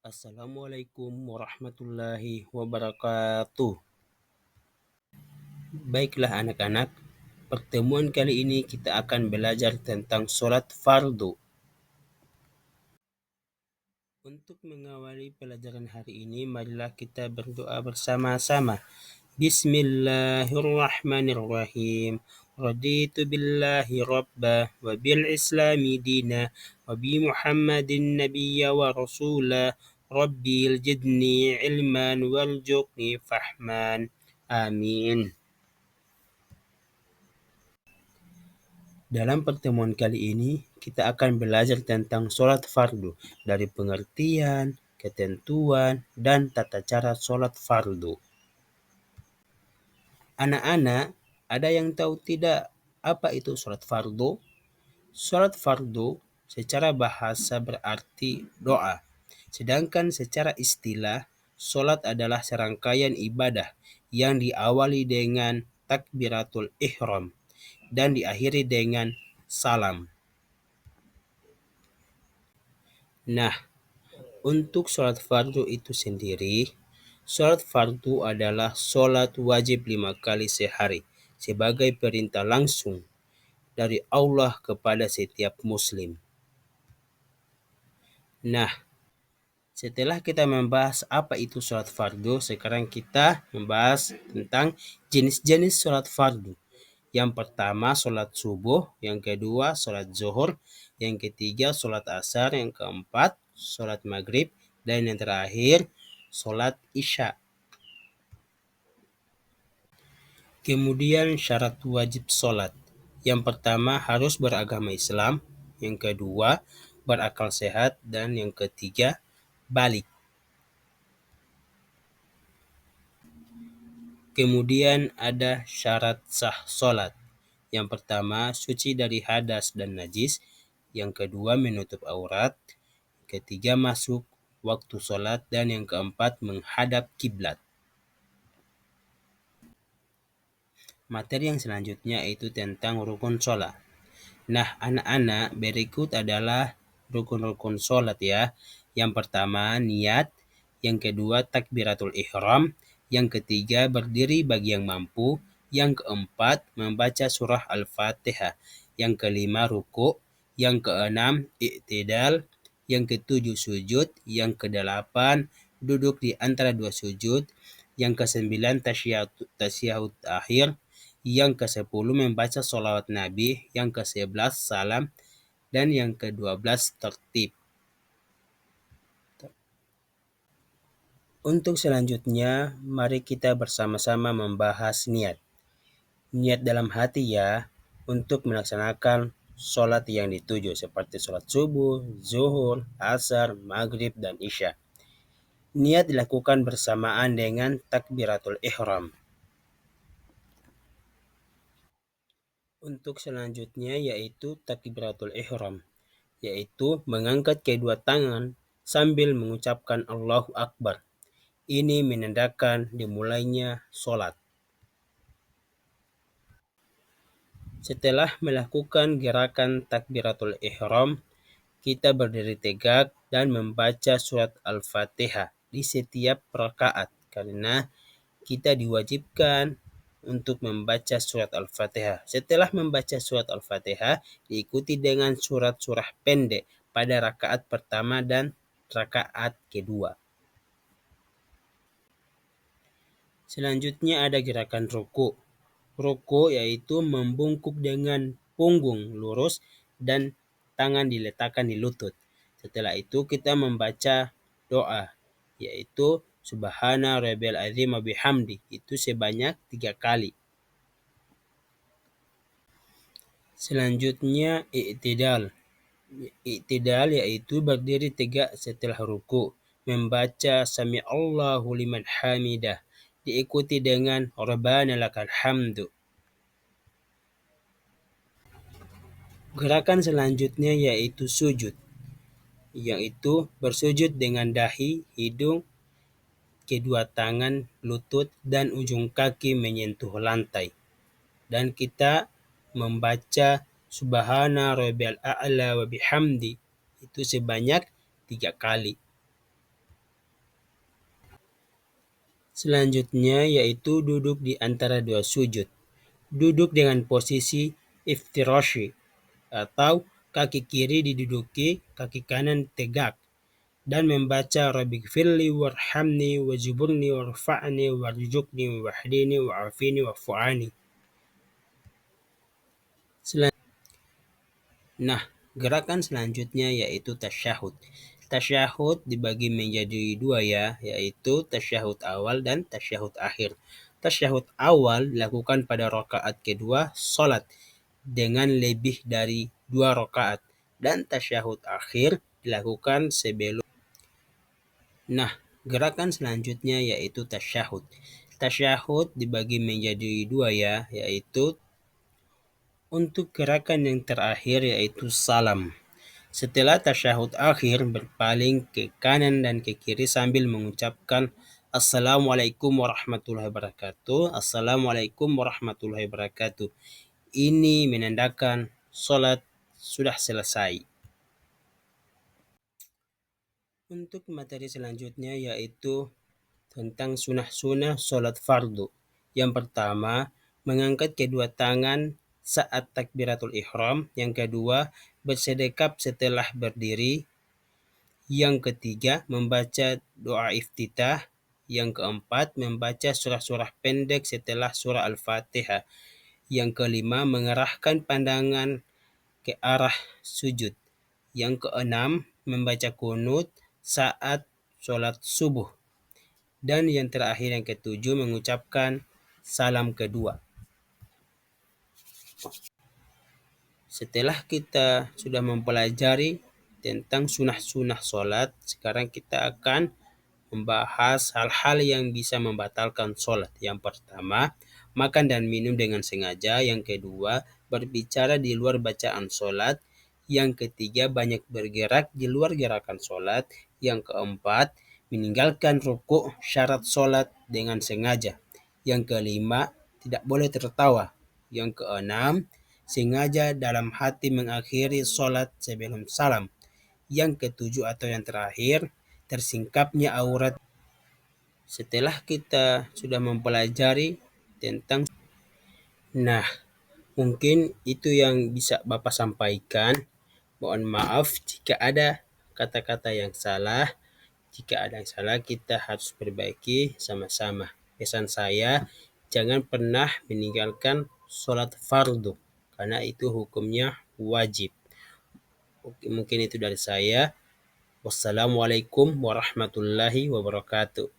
Assalamualaikum warahmatullahi wabarakatuh. Baiklah anak-anak, pertemuan kali ini kita akan belajar tentang sholat fardu. Untuk mengawali pelajaran hari ini, marilah kita berdoa bersama-sama. Bismillahirrahmanirrahim. Raditu billahi rabba wa bil islami dina wa bi muhammadin nabiyya wa rasula rabbil jidni ilman warzuqni fahman. Amin. Dalam pertemuan kali ini, kita akan belajar tentang sholat fardu, dari pengertian, ketentuan, dan tata cara sholat fardu. Anak-anak, ada yang tahu tidak apa itu sholat fardu? Sholat fardu secara bahasa berarti doa, sedangkan secara istilah, sholat adalah serangkaian ibadah yang diawali dengan takbiratul ihram dan diakhiri dengan salam. Nah, untuk sholat fardu itu sendiri, sholat fardu adalah sholat wajib 5 kali sehari sebagai perintah langsung dari Allah kepada setiap muslim. Nah, setelah kita membahas apa itu sholat fardu, sekarang kita membahas tentang jenis-jenis sholat fardu. Yang pertama sholat subuh, yang kedua sholat zuhur, yang ketiga sholat asar, yang keempat sholat maghrib, dan yang terakhir sholat isya. Kemudian syarat wajib sholat. Yang pertama harus beragama Islam, yang kedua berakal sehat, dan yang ketiga balik. Kemudian ada syarat sah sholat. Yang pertama suci dari hadas dan najis, yang kedua menutup aurat, ketiga masuk waktu sholat, dan yang keempat menghadap kiblat. Materi yang selanjutnya itu tentang rukun sholat. Nah, anak-anak, berikut adalah rukun-rukun sholat ya. Yang pertama niat, yang kedua takbiratul ihram, yang ketiga berdiri bagi yang mampu, yang keempat membaca surah Al-Fatihah, yang kelima ruku', yang keenam i'tidal, yang ketujuh sujud, yang kedelapan duduk di antara dua sujud, yang kesembilan tasyahud akhir, yang ke-10 membaca sholawat Nabi, yang ke-11 salam, dan yang ke-12 tertib. Untuk selanjutnya, mari kita bersama-sama membahas niat. Niat dalam hati ya, untuk melaksanakan sholat yang dituju, seperti sholat subuh, zuhur, asar, maghrib, dan isya. Niat dilakukan bersamaan dengan takbiratul ihram. Untuk selanjutnya yaitu takbiratul ihram, yaitu mengangkat kedua tangan sambil mengucapkan Allahu Akbar. Ini menandakan dimulainya sholat. Setelah melakukan gerakan takbiratul ihram, kita berdiri tegak dan membaca surat Al-Fatihah di setiap rakaat, karena kita diwajibkan untuk membaca surat Al-Fatihah. Setelah membaca surat Al-Fatihah, diikuti dengan surat-surah pendek pada rakaat pertama dan rakaat kedua. Selanjutnya ada gerakan ruku'. Ruku' yaitu membungkuk dengan punggung lurus dan tangan diletakkan di lutut. Setelah itu kita membaca doa, yaitu Subhana Rabbiyal Azim wa bihamdi, itu sebanyak 3 kali. Selanjutnya i'tidal. I'tidal yaitu berdiri tegak setelah ruku, membaca Sami'allahu liman hamidah, diikuti dengan Rabbana lakal hamdu. Gerakan selanjutnya yaitu sujud, yaitu bersujud dengan dahi, hidung, kedua tangan, lutut, dan ujung kaki menyentuh lantai. Dan kita membaca Subhana Rabbiyal A'la wa bihamdi, itu sebanyak 3 kali. Selanjutnya yaitu duduk di antara dua sujud. Duduk dengan posisi iftirashi atau kaki kiri diduduki, kaki kanan tegak dan membaca Rabbighfirli warhamni wajburni warfa'ni warzuqni wahdini wa'afini wa'fu'ani. Nah, gerakan selanjutnya yaitu tasyahud. Tasyahud dibagi menjadi dua ya, yaitu tasyahud awal dan tasyahud akhir. Tasyahud awal dilakukan pada rakaat kedua salat dengan lebih dari 2 rakaat dan tasyahud akhir dilakukan sebelum. Nah, gerakan selanjutnya yaitu tasyahud. Tasyahud dibagi menjadi dua ya, yaitu untuk gerakan yang terakhir yaitu salam. Setelah tasyahud akhir berpaling ke kanan dan ke kiri sambil mengucapkan Assalamualaikum warahmatullahi wabarakatuh. Assalamualaikum warahmatullahi wabarakatuh. Ini menandakan sholat sudah selesai. Untuk materi selanjutnya yaitu tentang sunah-sunah sholat fardu. Yang pertama, mengangkat kedua tangan saat takbiratul ihram. Yang kedua, bersedekap setelah berdiri. Yang ketiga, membaca doa iftitah. Yang keempat, membaca surah-surah pendek setelah surah Al-Fatihah. Yang kelima, mengerahkan pandangan ke arah sujud. Yang keenam, membaca kunut saat sholat subuh. Dan yang terakhir yang ketujuh, mengucapkan salam kedua. Setelah kita sudah mempelajari tentang sunah-sunah sholat, sekarang kita akan membahas hal-hal yang bisa membatalkan sholat. Yang pertama, makan dan minum dengan sengaja. Yang kedua, berbicara di luar bacaan sholat. Yang ketiga, banyak bergerak di luar gerakan sholat. Yang keempat, meninggalkan rukuk syarat sholat dengan sengaja. Yang kelima, tidak boleh tertawa. Yang keenam, sengaja dalam hati mengakhiri sholat sebelum salam. Yang ketujuh atau yang terakhir, tersingkapnya aurat. Setelah kita sudah mempelajari tentang, nah, mungkin itu yang bisa Bapak sampaikan. Mohon maaf jika ada kata-kata yang salah. Jika ada yang salah, kita harus perbaiki sama-sama. Pesan saya, jangan pernah meninggalkan sholat fardu, karena itu hukumnya wajib. Oke, mungkin itu dari saya. Wassalamualaikum warahmatullahi wabarakatuh.